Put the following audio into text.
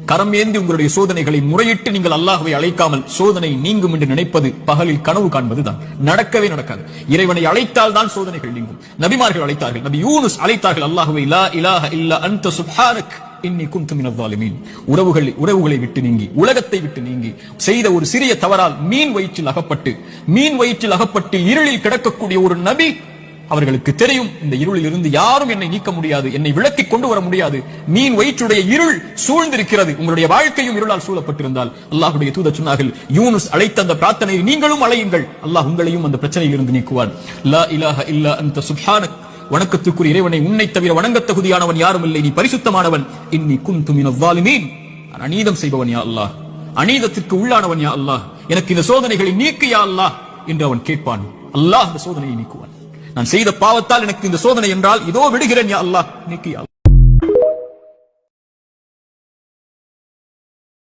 கரம் ஏந்தி உங்களுடைய சோதனைகளை முறையிட்டு நீங்கள் அல்லாஹ்வை அழைக்காமல் சோதனை நீங்கும் என்று நினைப்பது பகலில் கனவு காண்பதுதான். நடக்கவே நடக்காது. இறைவனை அழைத்தால் தான் சோதனைகள் நீங்கும். நபிமார்கள் அழைத்தார்கள். நபி யூனுஸ் அழைத்தார்கள் அல்லாஹ்வை, லா இலாஹ இல்லா அன்த சுப்ஹானக் இன்னி குன்து மினல் ஸாலிமீன். உறவுகளை விட்டு நீங்கி, உலகத்தை விட்டு நீங்கி செய்த ஒரு சிறிய தவறால் மீன் வயிற்றில் அகப்பட்டு இருளில் கிடக்கக்கூடிய ஒரு நபி, அவர்களுக்கு தெரியும் இந்த இருளில் இருந்து யாரும் என்னை நீக்க முடியாது, என்னை விளக்கி கொண்டு வர முடியாது. மீன் வயிற்றுடைய இருள் சூழ்ந்திருக்கிறது. உங்களுடைய வாழ்க்கையும் இருளால் சூழப்பட்டிருந்தால் அல்லாஹ்வுடைய தூதர் சொன்னார்கள், யூனுஸ் அழைத்த அந்த பிரார்த்தனையை நீங்களும் அழையுங்கள், அல்லாஹ் உங்களையும் அந்த பிரச்சனையில் இருந்து நீக்குவான். லா இலாஹ இல்லா அன்த சுப்ஹானக், வணக்கத்துக்குரிய இறைவனை, உன்னை தவிர வணங்கத் தகுதியானவன் யாரும் இல்லை, நீ பரிசுத்தமானவன். இன்னி குன்து மினல் ஸாலிமீன், நான் அநீதம் செய்பவன் யா அல்லாஹ், அநீதத்திற்கு உள்ளானவன் யா அல்லாஹ், எனக்கு இந்த சோதனைகளை நீக்கு யா அல்லாஹ் என்று அவன் கேட்பான். அல்லாஹ் அந்த சோதனையை நீக்குவான். நான் செய்த பாவத்தால் எனக்கு இந்த சோதனை என்றால் இதோ விடுகிறேன் யா அல்லாஹ், நீக்கு யா அல்லாஹ்.